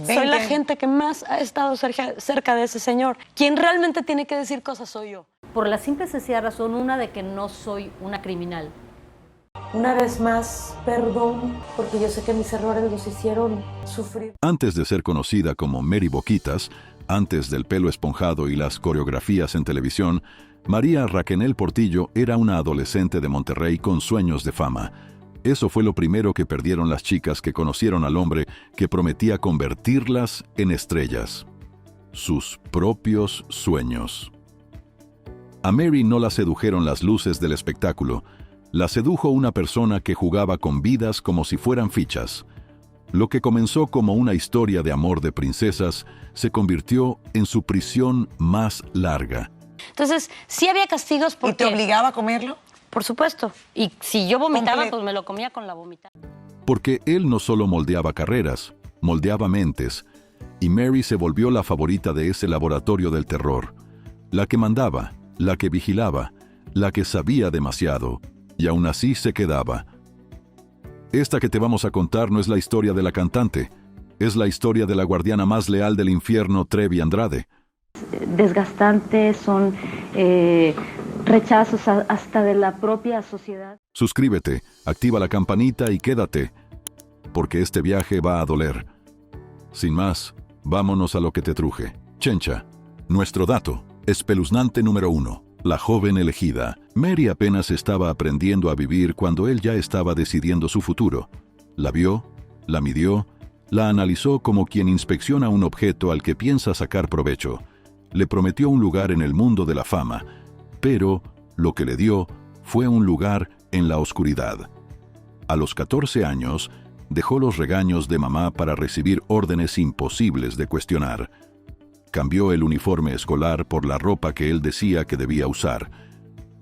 Soy la gente que más ha estado cerca de ese señor. Quien realmente tiene que decir cosas soy yo. Por la simple y sencilla razón, una, de que no soy una criminal. Una vez más, perdón, porque yo sé que mis errores los hicieron sufrir. Antes de ser conocida como Mary Boquitas, antes del pelo esponjado y las coreografías en televisión, María Raquenel Portillo era una adolescente de Monterrey con sueños de fama. Eso fue lo primero que perdieron las chicas que conocieron al hombre que prometía convertirlas en estrellas. Sus propios sueños. A Mary no la sedujeron las luces del espectáculo. La sedujo una persona que jugaba con vidas como si fueran fichas. Lo que comenzó como una historia de amor de princesas se convirtió en su prisión más larga. Entonces, sí había castigos porque... ¿Y te obligaba a comerlo? Por supuesto. Y si yo vomitaba, pues me lo comía con la vomitada. Porque él no solo moldeaba carreras, moldeaba mentes, y Mary se volvió la favorita de ese laboratorio del terror. La que mandaba, la que vigilaba, la que sabía demasiado, y aún así se quedaba. Esta que te vamos a contar no es la historia de la cantante, es la historia de la guardiana más leal del infierno, Trevi Andrade. Desgastantes, son rechazos hasta de la propia sociedad. Suscríbete, activa la campanita y quédate, porque este viaje va a doler. Sin más, vámonos a lo que te truje. Chencha, nuestro dato, espeluznante número 1. La joven elegida. Mary apenas estaba aprendiendo a vivir cuando él ya estaba decidiendo su futuro. La vio, la midió, la analizó como quien inspecciona un objeto al que piensa sacar provecho. Le prometió un lugar en el mundo de la fama, pero lo que le dio fue un lugar en la oscuridad. A los 14 años, dejó los regaños de mamá para recibir órdenes imposibles de cuestionar. Cambió el uniforme escolar por la ropa que él decía que debía usar.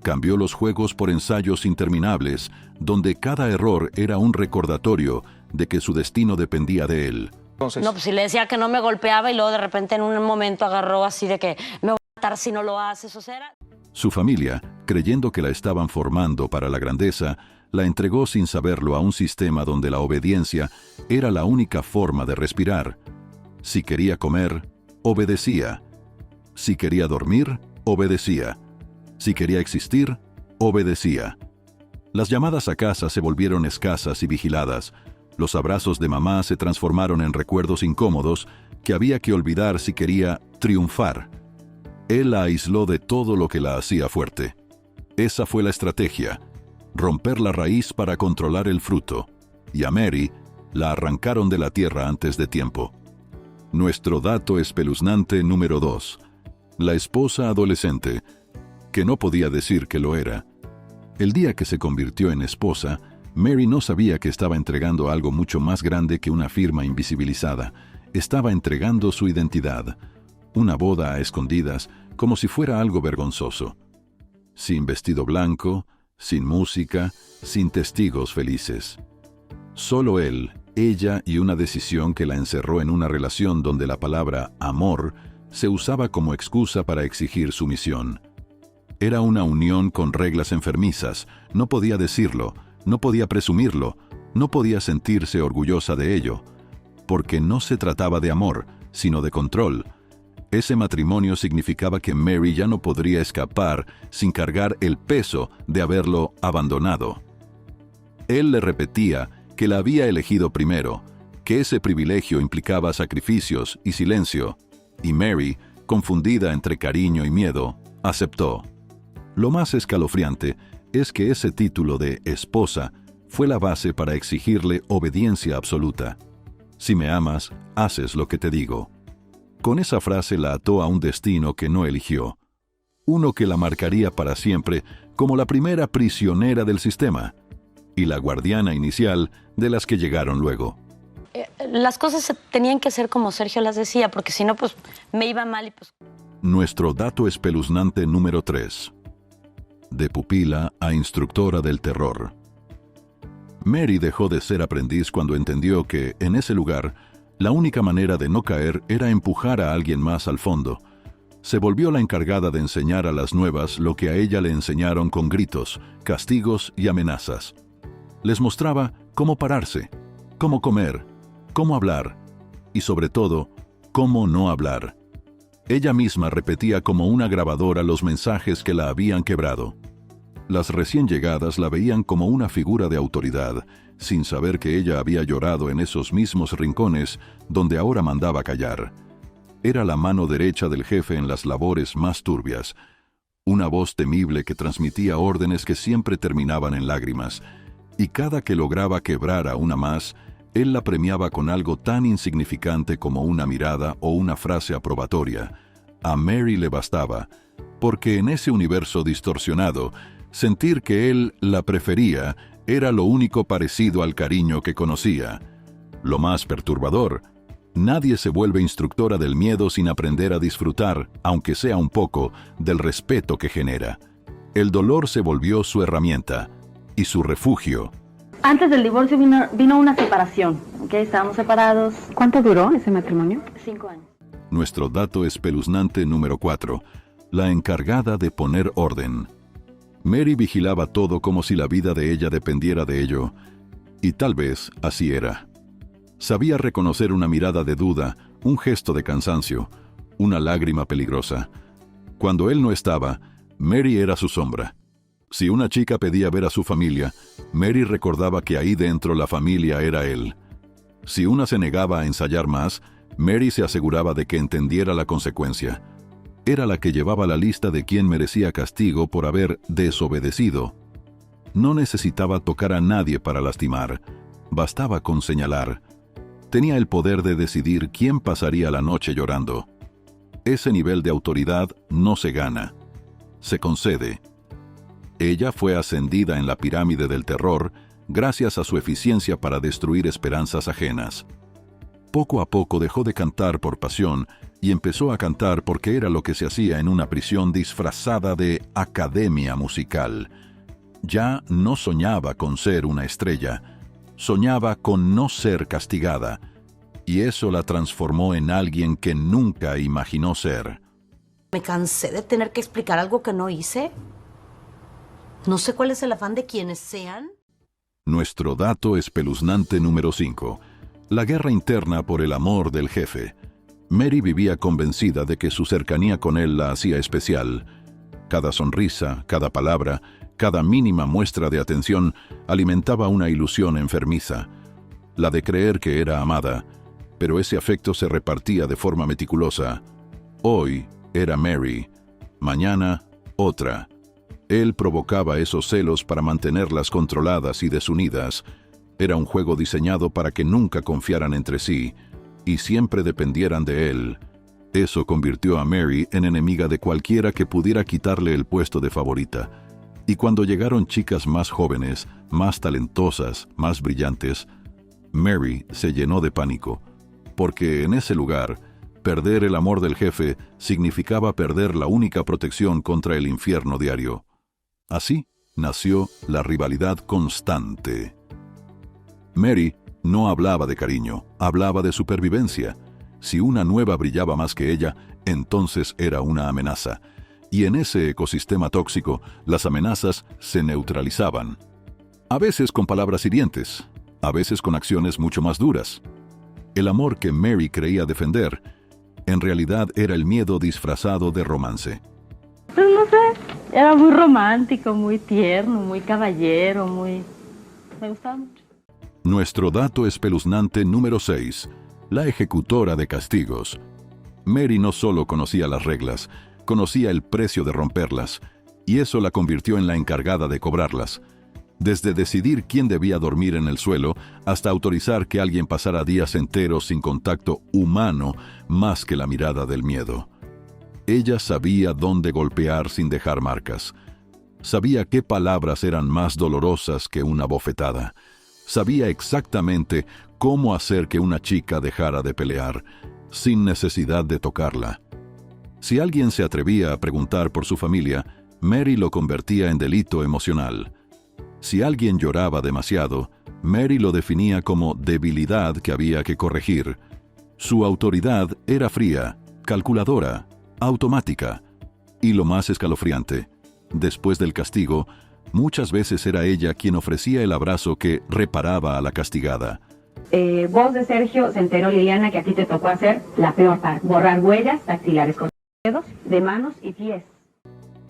Cambió los juegos por ensayos interminables, donde cada error era un recordatorio de que su destino dependía de él. Entonces... No, pues si le decía que no me golpeaba y luego de repente en un momento agarró así de que me voy a matar si no lo haces, o sea... Su familia, creyendo que la estaban formando para la grandeza, la entregó sin saberlo a un sistema donde la obediencia era la única forma de respirar. Si quería comer, obedecía. Si quería dormir, obedecía. Si quería existir, obedecía. Las llamadas a casa se volvieron escasas y vigiladas. Los abrazos de mamá se transformaron en recuerdos incómodos que había que olvidar si quería triunfar. Él la aisló de todo lo que la hacía fuerte. Esa fue la estrategia, romper la raíz para controlar el fruto. Y a Mary la arrancaron de la tierra antes de tiempo. Nuestro dato espeluznante número 2. La esposa adolescente, que no podía decir que lo era. El día que se convirtió en esposa, Mary no sabía que estaba entregando algo mucho más grande que una firma invisibilizada. Estaba entregando su identidad. Una boda a escondidas, como si fuera algo vergonzoso. Sin vestido blanco, sin música, sin testigos felices. Solo él, ella y una decisión que la encerró en una relación donde la palabra amor se usaba como excusa para exigir sumisión. Era una unión con reglas enfermizas, no podía decirlo, no podía presumirlo, no podía sentirse orgullosa de ello, porque no se trataba de amor, sino de control. Ese matrimonio significaba que Mary ya no podría escapar sin cargar el peso de haberlo abandonado. Él le repetía que la había elegido primero, que ese privilegio implicaba sacrificios y silencio, y Mary, confundida entre cariño y miedo, aceptó. Lo más escalofriante es que ese título de esposa fue la base para exigirle obediencia absoluta. Si me amas, haces lo que te digo. Con esa frase la ató a un destino que no eligió, uno que la marcaría para siempre como la primera prisionera del sistema y la guardiana inicial de las que llegaron luego. Las cosas tenían que ser como Sergio las decía, porque si no, pues me iba mal y pues... Nuestro dato espeluznante número 3. De pupila a instructora del terror. Mary dejó de ser aprendiz cuando entendió que, en ese lugar, la única manera de no caer era empujar a alguien más al fondo. Se volvió la encargada de enseñar a las nuevas lo que a ella le enseñaron con gritos, castigos y amenazas. Les mostraba cómo pararse, cómo comer, cómo hablar, y sobre todo, cómo no hablar. Ella misma repetía como una grabadora los mensajes que la habían quebrado. Las recién llegadas la veían como una figura de autoridad, sin saber que ella había llorado en esos mismos rincones donde ahora mandaba callar. Era la mano derecha del jefe en las labores más turbias, una voz temible que transmitía órdenes que siempre terminaban en lágrimas, y cada que lograba quebrar a una más, él la premiaba con algo tan insignificante como una mirada o una frase aprobatoria. A Mary le bastaba, porque en ese universo distorsionado, sentir que él la prefería era lo único parecido al cariño que conocía. Lo más perturbador, nadie se vuelve instructora del miedo sin aprender a disfrutar, aunque sea un poco, del respeto que genera. El dolor se volvió su herramienta y su refugio. Antes del divorcio vino una separación, ¿ok? Estábamos separados. ¿Cuánto duró ese matrimonio? 5 años. Nuestro dato espeluznante número 4. La encargada de poner orden. Mary vigilaba todo como si la vida de ella dependiera de ello, y tal vez así era. Sabía reconocer una mirada de duda, un gesto de cansancio, una lágrima peligrosa. Cuando él no estaba, Mary era su sombra. Si una chica pedía ver a su familia, Mary recordaba que ahí dentro la familia era él. Si una se negaba a ensayar más, Mary se aseguraba de que entendiera la consecuencia. Era la que llevaba la lista de quién merecía castigo por haber desobedecido. No necesitaba tocar a nadie para lastimar, bastaba con señalar. Tenía el poder de decidir quién pasaría la noche llorando. Ese nivel de autoridad no se gana, se concede. Ella fue ascendida en la pirámide del terror gracias a su eficiencia para destruir esperanzas ajenas. Poco a poco dejó de cantar por pasión y empezó a cantar porque era lo que se hacía en una prisión disfrazada de academia musical. Ya no soñaba con ser una estrella, soñaba con no ser castigada, y eso la transformó en alguien que nunca imaginó ser. Me cansé de tener que explicar algo que no hice. No sé cuál es el afán de quienes sean. Nuestro dato espeluznante número 5. La guerra interna por el amor del jefe. Mary vivía convencida de que su cercanía con él la hacía especial. Cada sonrisa, cada palabra, cada mínima muestra de atención alimentaba una ilusión enfermiza, la de creer que era amada, pero ese afecto se repartía de forma meticulosa. Hoy era Mary, mañana otra. Él provocaba esos celos para mantenerlas controladas y desunidas. Era un juego diseñado para que nunca confiaran entre sí y siempre dependieran de él. Eso convirtió a Mary en enemiga de cualquiera que pudiera quitarle el puesto de favorita. Y cuando llegaron chicas más jóvenes, más talentosas, más brillantes, Mary se llenó de pánico, porque en ese lugar, perder el amor del jefe significaba perder la única protección contra el infierno diario. Así nació la rivalidad constante. Mary no hablaba de cariño, hablaba de supervivencia. Si una nueva brillaba más que ella, entonces era una amenaza. Y en ese ecosistema tóxico, las amenazas se neutralizaban. A veces con palabras hirientes, a veces con acciones mucho más duras. El amor que Mary creía defender, en realidad era el miedo disfrazado de romance. Pues no sé, era muy romántico, muy tierno, muy caballero, me gustaba mucho. Nuestro dato espeluznante número 6. La ejecutora de castigos. Mary no solo conocía las reglas, conocía el precio de romperlas, y eso la convirtió en la encargada de cobrarlas. Desde decidir quién debía dormir en el suelo, hasta autorizar que alguien pasara días enteros sin contacto humano más que la mirada del miedo. Ella sabía dónde golpear sin dejar marcas. Sabía qué palabras eran más dolorosas que una bofetada. Sabía exactamente cómo hacer que una chica dejara de pelear, sin necesidad de tocarla. Si alguien se atrevía a preguntar por su familia, Mary lo convertía en delito emocional. Si alguien lloraba demasiado, Mary lo definía como debilidad que había que corregir. Su autoridad era fría, calculadora, automática. Y lo más escalofriante, después del castigo, muchas veces era ella quien ofrecía el abrazo que reparaba a la castigada. Voz de Sergio, se enteró Liliana que a ti te tocó hacer la peor parte, borrar huellas dactilares con dedos, de manos y pies.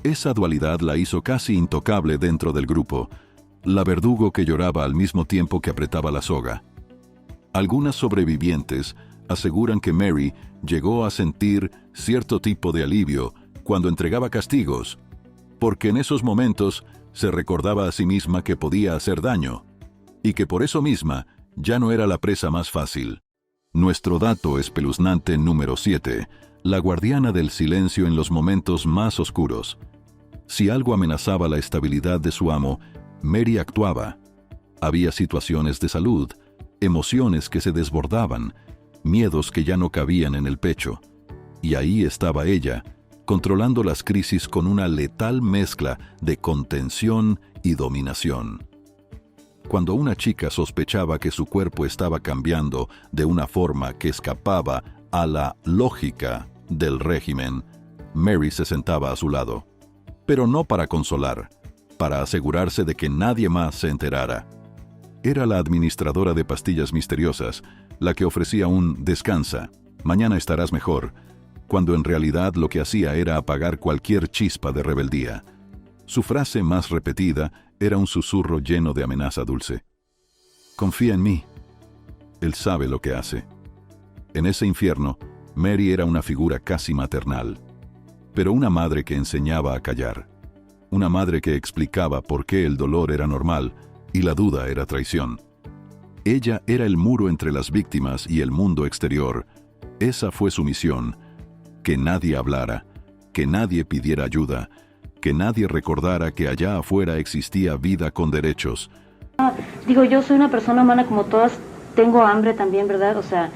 Esa dualidad la hizo casi intocable dentro del grupo, la verdugo que lloraba al mismo tiempo que apretaba la soga. Algunas sobrevivientes aseguran que Mary llegó a sentir cierto tipo de alivio cuando entregaba castigos, porque en esos momentos se recordaba a sí misma que podía hacer daño, y que por eso misma ya no era la presa más fácil. Nuestro dato espeluznante número 7, la guardiana del silencio en los momentos más oscuros. Si algo amenazaba la estabilidad de su amo, Mary actuaba. Había situaciones de salud, emociones que se desbordaban, miedos que ya no cabían en el pecho. Y ahí estaba ella, controlando las crisis con una letal mezcla de contención y dominación. Cuando una chica sospechaba que su cuerpo estaba cambiando de una forma que escapaba a la lógica del régimen, Mary se sentaba a su lado. Pero no para consolar, para asegurarse de que nadie más se enterara. Era la administradora de pastillas misteriosas, la que ofrecía un «descansa, mañana estarás mejor», cuando en realidad lo que hacía era apagar cualquier chispa de rebeldía. Su frase más repetida era un susurro lleno de amenaza dulce. «Confía en mí. Él sabe lo que hace». En ese infierno, Mary era una figura casi maternal, pero una madre que enseñaba a callar. Una madre que explicaba por qué el dolor era normal y la duda era traición. Ella era el muro entre las víctimas y el mundo exterior. Esa fue su misión: que nadie hablara, que nadie pidiera ayuda, que nadie recordara que allá afuera existía vida con derechos. Digo, yo soy una persona humana como todas, tengo hambre también, ¿verdad? O sea,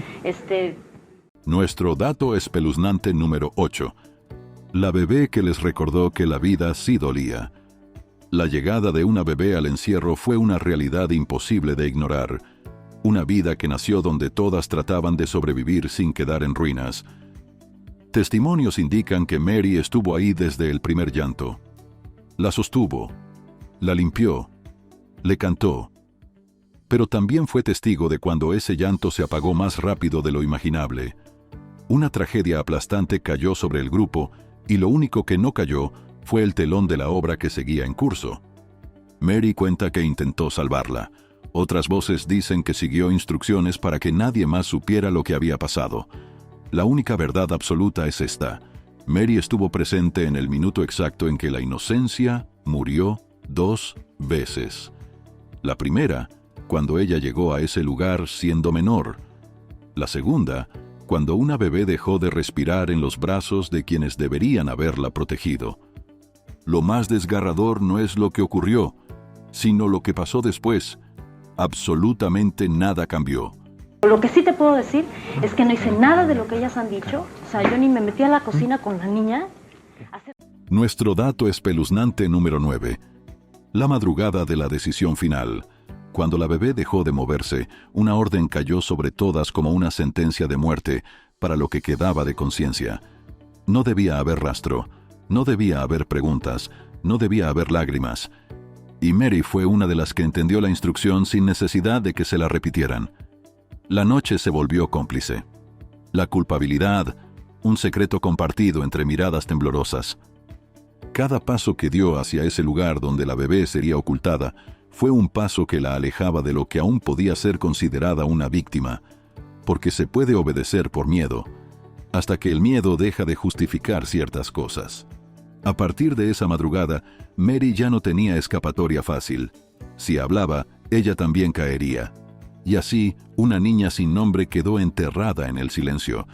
Nuestro dato espeluznante número 8. La bebé que les recordó que la vida sí dolía. La llegada de una bebé al encierro fue una realidad imposible de ignorar. Una vida que nació donde todas trataban de sobrevivir sin quedar en ruinas. Testimonios indican que Mary estuvo ahí desde el primer llanto. La sostuvo, la limpió, le cantó. Pero también fue testigo de cuando ese llanto se apagó más rápido de lo imaginable. Una tragedia aplastante cayó sobre el grupo y lo único que no cayó fue el telón de la obra que seguía en curso. Mary cuenta que intentó salvarla. Otras voces dicen que siguió instrucciones para que nadie más supiera lo que había pasado. La única verdad absoluta es esta: Mary estuvo presente en el minuto exacto en que la inocencia murió 2 veces. La primera, cuando ella llegó a ese lugar siendo menor. La segunda, cuando una bebé dejó de respirar en los brazos de quienes deberían haberla protegido. Lo más desgarrador no es lo que ocurrió, sino lo que pasó después. Absolutamente nada cambió. lo que sí te puedo decir es que no hice nada de lo que ellas han dicho. O sea, yo ni me metí a la cocina con la niña. Nuestro dato espeluznante número 9. La madrugada de la decisión final. Cuando la bebé dejó de moverse, una orden cayó sobre todas como una sentencia de muerte para lo que quedaba de conciencia. No debía haber rastro, no debía haber preguntas, no debía haber lágrimas. Y Mary fue una de las que entendió la instrucción sin necesidad de que se la repitieran. La noche se volvió cómplice. La culpabilidad, un secreto compartido entre miradas temblorosas. Cada paso que dio hacia ese lugar donde la bebé sería ocultada fue un paso que la alejaba de lo que aún podía ser considerada una víctima, porque se puede obedecer por miedo, hasta que el miedo deja de justificar ciertas cosas. A partir de esa madrugada, Mary ya no tenía escapatoria fácil. Si hablaba, ella también caería. Y así, una niña sin nombre quedó enterrada en el silencio,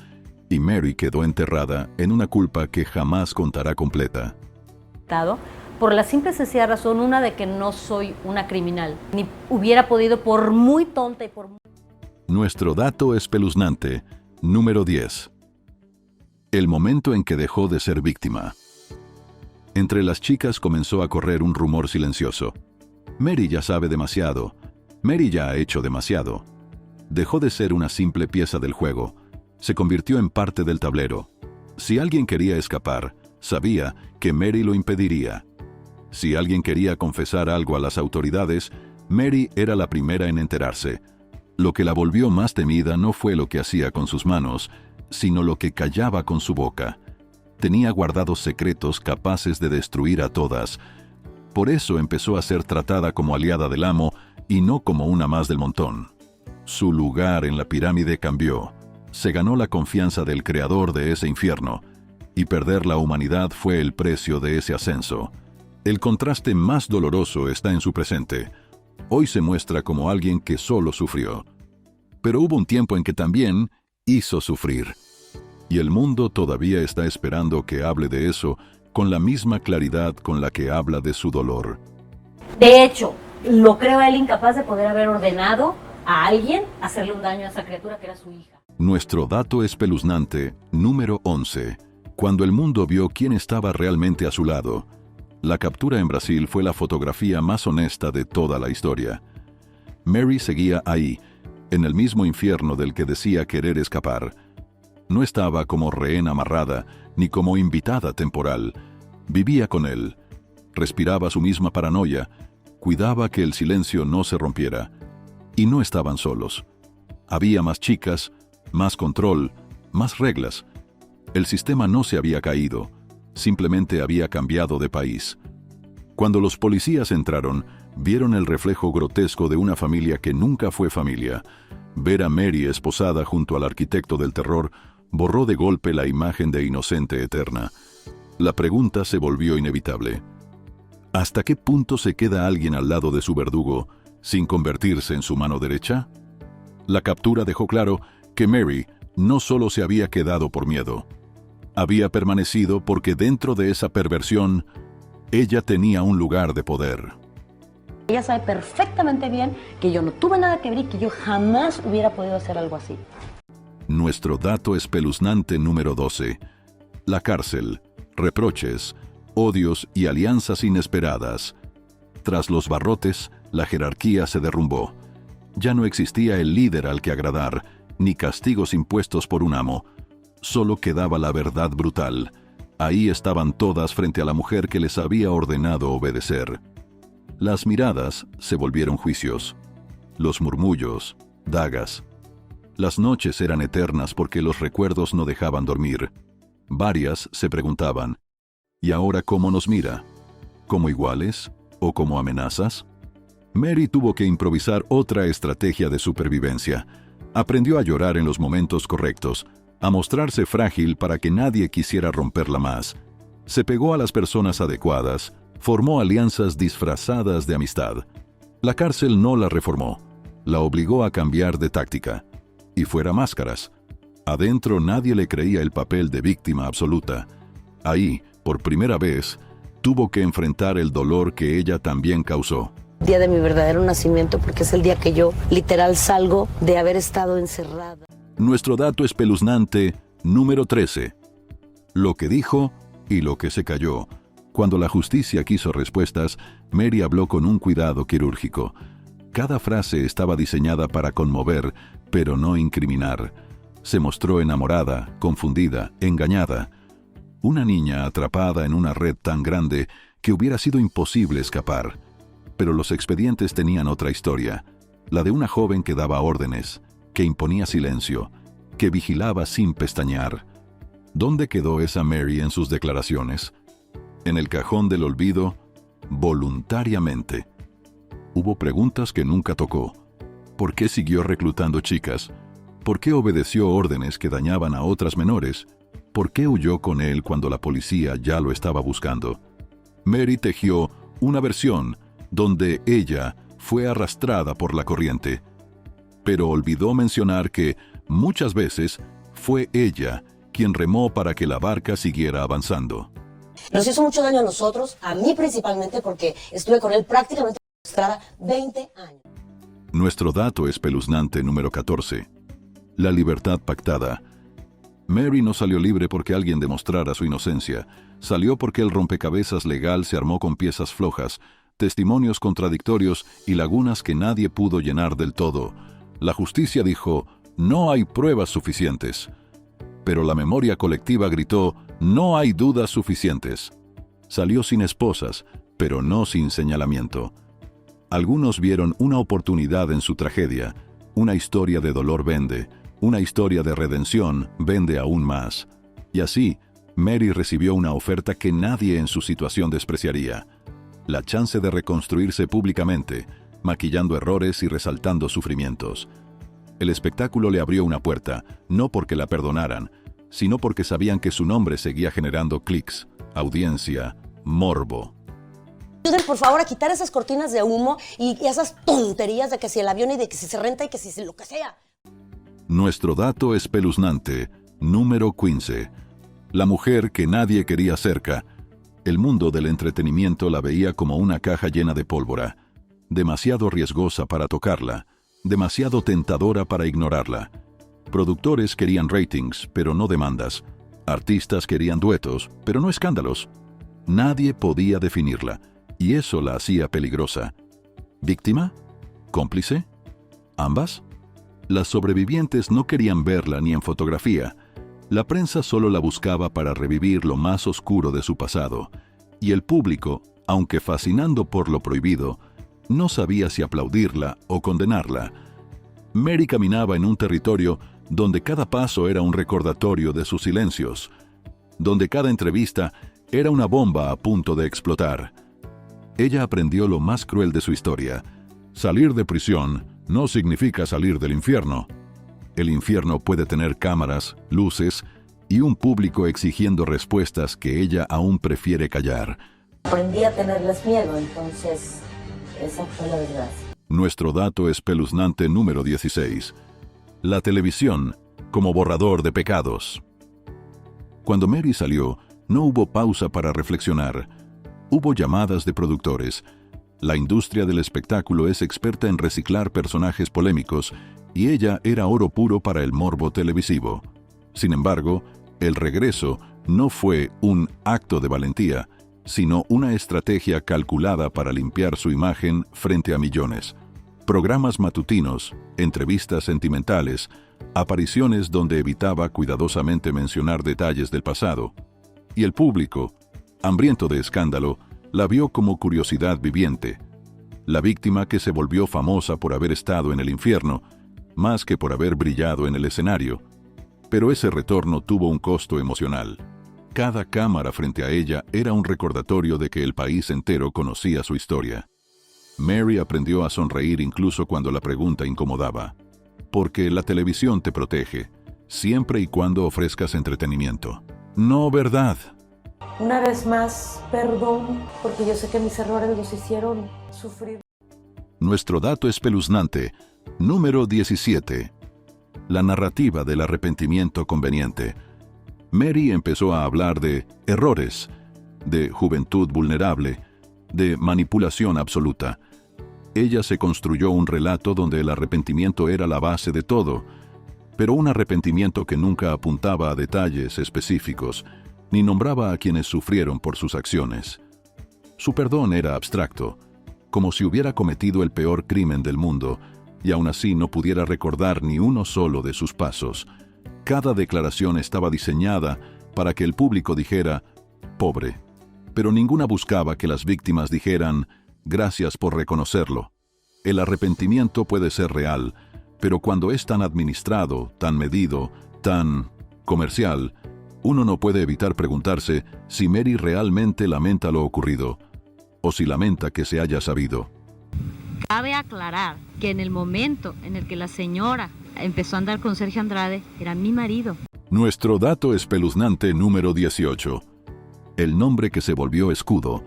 y Mary quedó enterrada en una culpa que jamás contará completa. Por la simple y sencilla razón, una de que no soy una criminal, ni hubiera podido por muy tonta y por... Nuestro dato espeluznante, número 10. El momento en que dejó de ser víctima. Entre las chicas comenzó a correr un rumor silencioso. Mary ya sabe demasiado. Mary ya ha hecho demasiado. Dejó de ser una simple pieza del juego. Se convirtió en parte del tablero. Si alguien quería escapar, sabía que Mary lo impediría. Si alguien quería confesar algo a las autoridades, Mary era la primera en enterarse. Lo que la volvió más temida no fue lo que hacía con sus manos, sino lo que callaba con su boca. Tenía guardados secretos capaces de destruir a todas. Por eso empezó a ser tratada como aliada del amo y no como una más del montón. Su lugar en la pirámide cambió. Se ganó la confianza del creador de ese infierno, y perder la humanidad fue el precio de ese ascenso. El contraste más doloroso está en su presente. Hoy se muestra como alguien que solo sufrió. Pero hubo un tiempo en que también hizo sufrir. Y el mundo todavía está esperando que hable de eso con la misma claridad con la que habla de su dolor. De hecho, lo creo a él incapaz de poder haber ordenado a alguien hacerle un daño a esa criatura que era su hija. Nuestro dato espeluznante número 11. Cuando el mundo vio quién estaba realmente a su lado. La captura en Brasil fue la fotografía más honesta de toda la historia. Mary seguía ahí, en el mismo infierno del que decía querer escapar. No estaba como rehén amarrada, ni como invitada temporal. Vivía con él. Respiraba su misma paranoia. Cuidaba que el silencio no se rompiera. Y no estaban solos. Había más chicas, más control, más reglas. El sistema no se había caído, simplemente había cambiado de país. Cuando los policías entraron, vieron el reflejo grotesco de una familia que nunca fue familia. Ver a Mary esposada junto al arquitecto del terror borró de golpe la imagen de inocente eterna. La pregunta se volvió inevitable. ¿Hasta qué punto se queda alguien al lado de su verdugo sin convertirse en su mano derecha? La captura dejó claro que Mary no solo se había quedado por miedo. Había permanecido porque dentro de esa perversión, ella tenía un lugar de poder. Ella sabe perfectamente bien que yo no tuve nada que ver y que yo jamás hubiera podido hacer algo así. Nuestro dato espeluznante número 12. La cárcel, reproches, odios y alianzas inesperadas. Tras los barrotes, la jerarquía se derrumbó. Ya no existía el líder al que agradar, ni castigos impuestos por un amo. Solo quedaba la verdad brutal. Ahí estaban todas frente a la mujer que les había ordenado obedecer. Las miradas se volvieron juicios. Los murmullos, dagas. Las noches eran eternas porque los recuerdos no dejaban dormir. Varias se preguntaban, ¿y ahora cómo nos mira? ¿Como iguales o como amenazas? Mary tuvo que improvisar otra estrategia de supervivencia. Aprendió a llorar en los momentos correctos, a mostrarse frágil para que nadie quisiera romperla más. Se pegó a las personas adecuadas, formó alianzas disfrazadas de amistad. La cárcel no la reformó, la obligó a cambiar de táctica. Y fuera máscaras. Adentro nadie le creía el papel de víctima absoluta. Ahí, por primera vez, tuvo que enfrentar el dolor que ella también causó. Día de mi verdadero nacimiento, porque es el día que yo literal salgo de haber estado encerrada. Nuestro dato espeluznante número 13. Lo que dijo y lo que se calló. Cuando la justicia quiso respuestas, Mary habló con un cuidado quirúrgico. Cada frase estaba diseñada para conmover, pero no incriminar. Se mostró enamorada, confundida, engañada. Una niña atrapada en una red tan grande que hubiera sido imposible escapar. Pero los expedientes tenían otra historia, la de una joven que daba órdenes, que imponía silencio, que vigilaba sin pestañear. ¿Dónde quedó esa Mary en sus declaraciones? En el cajón del olvido, voluntariamente. Hubo preguntas que nunca tocó. ¿Por qué siguió reclutando chicas? ¿Por qué obedeció órdenes que dañaban a otras menores? ¿Por qué huyó con él cuando la policía ya lo estaba buscando? Mary tejió una versión donde ella fue arrastrada por la corriente, pero olvidó mencionar que, muchas veces, fue ella quien remó para que la barca siguiera avanzando. Nos hizo mucho daño a nosotros, a mí principalmente, porque estuve con él prácticamente frustrada 20 años. Nuestro dato espeluznante número 14. La libertad pactada. Mary no salió libre porque alguien demostrara su inocencia. Salió porque el rompecabezas legal se armó con piezas flojas, testimonios contradictorios y lagunas que nadie pudo llenar del todo. La justicia dijo, no hay pruebas suficientes. Pero la memoria colectiva gritó, no hay dudas suficientes. Salió sin esposas, pero no sin señalamiento. Algunos vieron una oportunidad en su tragedia, Una historia de dolor vende, una historia de redención vende aún más. Y así, Mary recibió una oferta que nadie en su situación despreciaría: la chance de reconstruirse públicamente, maquillando errores y resaltando sufrimientos. El espectáculo le abrió una puerta, no porque la perdonaran, sino porque sabían que su nombre seguía generando clics, audiencia, morbo. Ayuden por favor a quitar esas cortinas de humo y esas tonterías de que si el avión y de que si se renta y que si lo que sea. Nuestro dato espeluznante, número 15. La mujer que nadie quería cerca. El mundo del entretenimiento la veía como una caja llena de pólvora, demasiado riesgosa para tocarla, demasiado tentadora para ignorarla. Productores querían ratings, pero no demandas. Artistas querían duetos, pero no escándalos. Nadie podía definirla, y eso la hacía peligrosa. ¿Víctima? ¿Cómplice? ¿Ambas? Las sobrevivientes no querían verla ni en fotografía. La prensa solo la buscaba para revivir lo más oscuro de su pasado, y el público, aunque fascinando por lo prohibido, no sabía si aplaudirla o condenarla. Mary caminaba en un territorio donde cada paso era un recordatorio de sus silencios, donde cada entrevista era una bomba a punto de explotar. Ella aprendió lo más cruel de su historia: salir de prisión no significa salir del infierno. El infierno puede tener cámaras, luces y un público exigiendo respuestas que ella aún prefiere callar. Aprendí a tenerles miedo, entonces esa fue la desgracia. Nuestro dato espeluznante número 16. La televisión como borrador de pecados. Cuando Mary salió, no hubo pausa para reflexionar. Hubo llamadas de productores. La industria del espectáculo es experta en reciclar personajes polémicos, y ella era oro puro para el morbo televisivo. Sin embargo, el regreso no fue un acto de valentía, sino una estrategia calculada para limpiar su imagen frente a millones. Programas matutinos, entrevistas sentimentales, apariciones donde evitaba cuidadosamente mencionar detalles del pasado. Y el público, hambriento de escándalo, la vio como curiosidad viviente. La víctima que se volvió famosa por haber estado en el infierno, más que por haber brillado en el escenario. Pero ese retorno tuvo un costo emocional. Cada cámara frente a ella era un recordatorio de que el país entero conocía su historia. Mary aprendió a sonreír incluso cuando la pregunta incomodaba. Porque la televisión te protege, siempre y cuando ofrezcas entretenimiento. No verdad. Una vez más, perdón, porque yo sé que mis errores los hicieron sufrir. Nuestro dato espeluznante, número 17. La narrativa del arrepentimiento conveniente. Mary empezó a hablar de errores, de juventud vulnerable, de manipulación absoluta. Ella se construyó un relato donde el arrepentimiento era la base de todo, pero un arrepentimiento que nunca apuntaba a detalles específicos, ni nombraba a quienes sufrieron por sus acciones. Su perdón era abstracto, como si hubiera cometido el peor crimen del mundo, y aún así no pudiera recordar ni uno solo de sus pasos. Cada declaración estaba diseñada para que el público dijera, pobre, pero ninguna buscaba que las víctimas dijeran, gracias por reconocerlo. El arrepentimiento puede ser real, pero cuando es tan administrado, tan medido, tan comercial, uno no puede evitar preguntarse si Mary realmente lamenta lo ocurrido, o si lamenta que se haya sabido. Cabe aclarar que en el momento en el que la señora empezó a andar con Sergio Andrade, era mi marido. Nuestro dato espeluznante número 18. El nombre que se volvió escudo.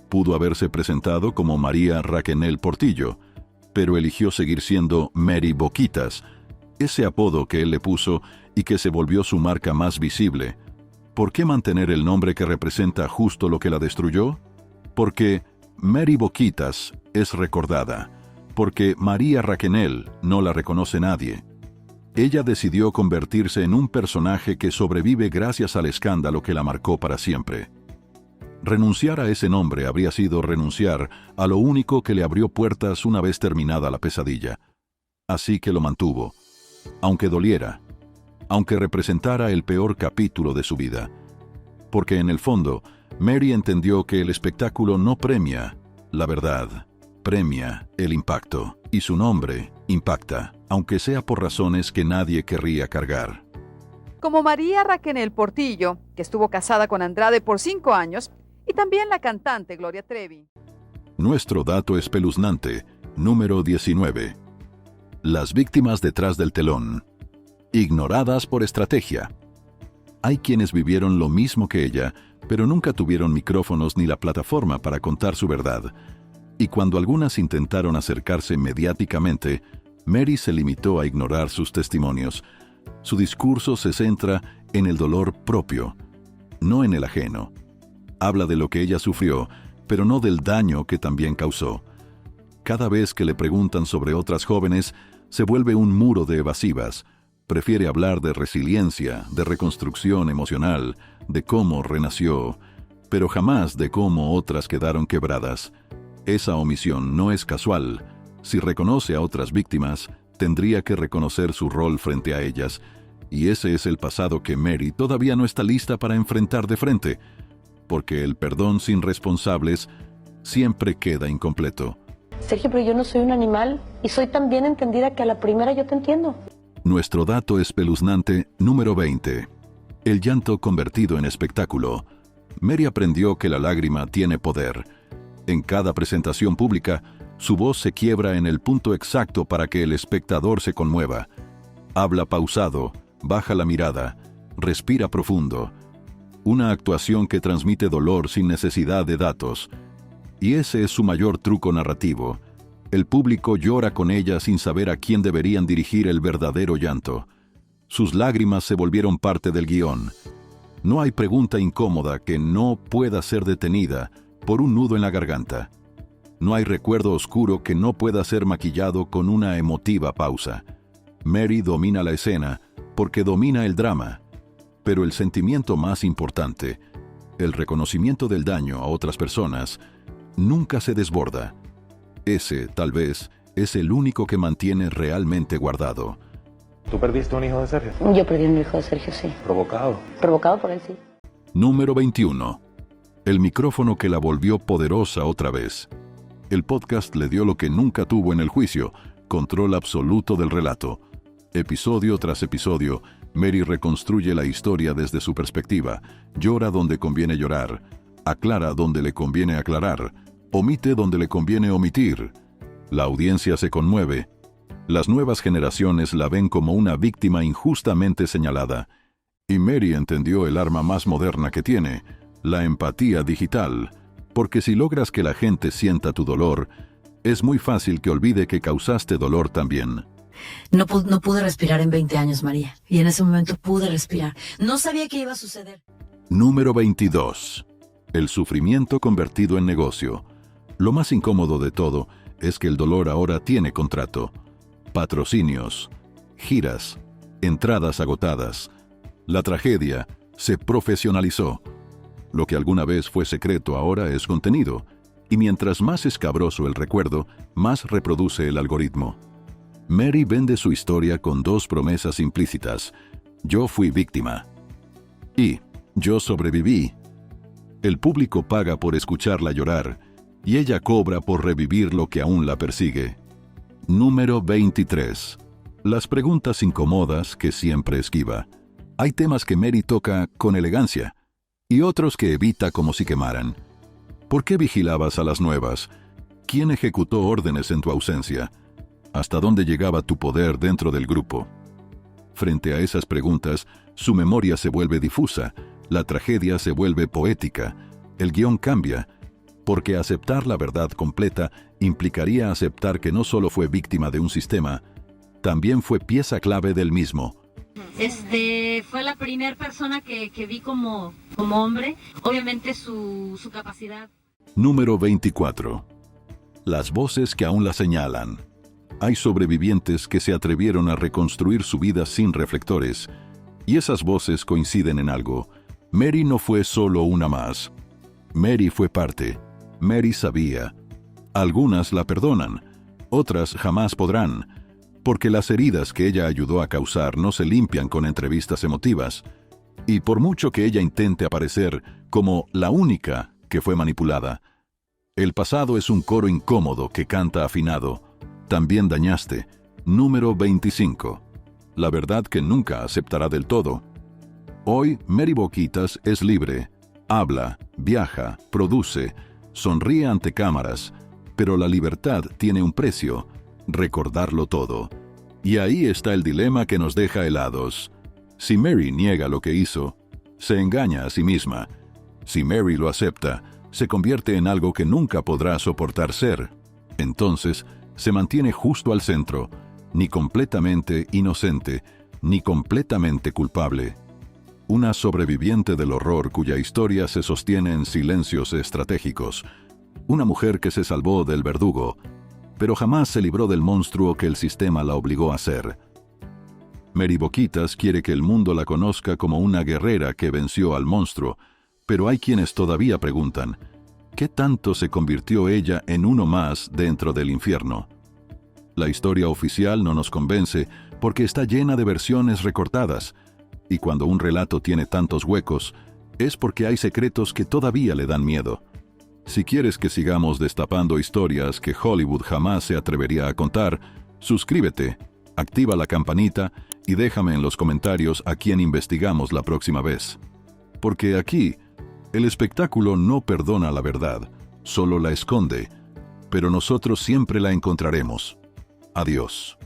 Pudo haberse presentado como María Raquenel Portillo, pero eligió seguir siendo Mary Boquitas, ese apodo que él le puso y que se volvió su marca más visible. ¿Por qué mantener el nombre que representa justo lo que la destruyó? Porque Mary Boquitas es recordada, porque María Raquenel no la reconoce nadie. Ella decidió convertirse en un personaje que sobrevive gracias al escándalo que la marcó para siempre. Renunciar a ese nombre habría sido renunciar a lo único que le abrió puertas una vez terminada la pesadilla. Así que lo mantuvo, aunque doliera, aunque representara el peor capítulo de su vida. Porque en el fondo, Mary entendió que el espectáculo no premia la verdad, premia el impacto, y su nombre Impacta, aunque sea por razones que nadie querría cargar. Como María Raquenel Portillo, que estuvo casada con Andrade por 5 años, y también la cantante Gloria Trevi. Nuestro dato espeluznante, número 19. Las víctimas detrás del telón. Ignoradas por estrategia. Hay quienes vivieron lo mismo que ella, pero nunca tuvieron micrófonos ni la plataforma para contar su verdad. Y cuando algunas intentaron acercarse mediáticamente, Mary se limitó a ignorar sus testimonios. Su discurso se centra en el dolor propio, no en el ajeno. Habla de lo que ella sufrió, pero no del daño que también causó. Cada vez que le preguntan sobre otras jóvenes, se vuelve un muro de evasivas. Prefiere hablar de resiliencia, de reconstrucción emocional, de cómo renació, pero jamás de cómo otras quedaron quebradas. Esa omisión no es casual. Si reconoce a otras víctimas, tendría que reconocer su rol frente a ellas, y ese es el pasado que Mary todavía no está lista para enfrentar de frente, porque el perdón sin responsables siempre queda incompleto. Sergio, pero yo no soy un animal y soy tan bien entendida que a la primera yo te entiendo. Nuestro dato espeluznante número 20. El llanto convertido en espectáculo. Mary aprendió que la lágrima tiene poder. En cada presentación pública, su voz se quiebra en el punto exacto para que el espectador se conmueva. Habla pausado, baja la mirada, respira profundo. Una actuación que transmite dolor sin necesidad de datos. Y ese es su mayor truco narrativo. El público llora con ella sin saber a quién deberían dirigir el verdadero llanto. Sus lágrimas se volvieron parte del guión. No hay pregunta incómoda que no pueda ser detenida por un nudo en la garganta. No hay recuerdo oscuro que no pueda ser maquillado con una emotiva pausa. Mary domina la escena porque domina el drama. Pero el sentimiento más importante, el reconocimiento del daño a otras personas, nunca se desborda. Ese, tal vez, es el único que mantiene realmente guardado. ¿Tú perdiste un hijo de Sergio? Yo perdí un hijo de Sergio, sí. ¿Provocado? Provocado por él, sí. Número 21. El micrófono que la volvió poderosa otra vez. El podcast le dio lo que nunca tuvo en el juicio, control absoluto del relato. Episodio tras episodio, Mary reconstruye la historia desde su perspectiva, llora donde conviene llorar, aclara donde le conviene aclarar, omite donde le conviene omitir. La audiencia se conmueve. Las nuevas generaciones la ven como una víctima injustamente señalada. Y Mary entendió el arma más moderna que tiene, la empatía digital, porque si logras que la gente sienta tu dolor, es muy fácil que olvide que causaste dolor también. No pude respirar en 20 años, María, y en ese momento pude respirar. No sabía qué iba a suceder. Número 22. El sufrimiento convertido en negocio. Lo más incómodo de todo es que el dolor ahora tiene contrato. Patrocinios, giras, entradas agotadas. La tragedia se profesionalizó. Lo que alguna vez fue secreto ahora es contenido, y mientras más escabroso el recuerdo, más reproduce el algoritmo. Mary vende su historia con dos promesas implícitas. Yo fui víctima. Y yo sobreviví. El público paga por escucharla llorar, y ella cobra por revivir lo que aún la persigue. Número 23. Las preguntas incómodas que siempre esquiva. Hay temas que Mary toca con elegancia, y otros que evita como si quemaran. ¿Por qué vigilabas a las nuevas? ¿Quién ejecutó órdenes en tu ausencia? ¿Hasta dónde llegaba tu poder dentro del grupo? Frente a esas preguntas, su memoria se vuelve difusa, la tragedia se vuelve poética, el guión cambia, porque aceptar la verdad completa implicaría aceptar que no solo fue víctima de un sistema, también fue pieza clave del mismo. Fue la primera persona que vi como hombre, obviamente su capacidad. Número 24. Las voces que aún la señalan. Hay sobrevivientes que se atrevieron a reconstruir su vida sin reflectores, y esas voces coinciden en algo. Mary no fue solo una más. Mary fue parte. Mary sabía. Algunas la perdonan, otras jamás podrán, porque las heridas que ella ayudó a causar no se limpian con entrevistas emotivas, y por mucho que ella intente aparecer como la única que fue manipulada, el pasado es un coro incómodo que canta afinado. También dañaste, Número 25. La verdad que nunca aceptará del todo. Hoy, Mary Boquitas es libre. Habla, viaja, produce, sonríe ante cámaras, pero la libertad tiene un precio: recordarlo todo. Y ahí está el dilema que nos deja helados. Si Mary niega lo que hizo, se engaña a sí misma. Si Mary lo acepta, se convierte en algo que nunca podrá soportar ser. Entonces, se mantiene justo al centro, ni completamente inocente, ni completamente culpable. Una sobreviviente del horror cuya historia se sostiene en silencios estratégicos. Una mujer que se salvó del verdugo, pero jamás se libró del monstruo que el sistema la obligó a ser. Mary Boquitas quiere que el mundo la conozca como una guerrera que venció al monstruo, pero hay quienes todavía preguntan: ¿qué tanto se convirtió ella en uno más dentro del infierno? La historia oficial no nos convence porque está llena de versiones recortadas, y cuando un relato tiene tantos huecos, es porque hay secretos que todavía le dan miedo. Si quieres que sigamos destapando historias que Hollywood jamás se atrevería a contar, suscríbete, activa la campanita y déjame en los comentarios a quién investigamos la próxima vez. Porque aquí, el espectáculo no perdona la verdad, solo la esconde, pero nosotros siempre la encontraremos. Adiós.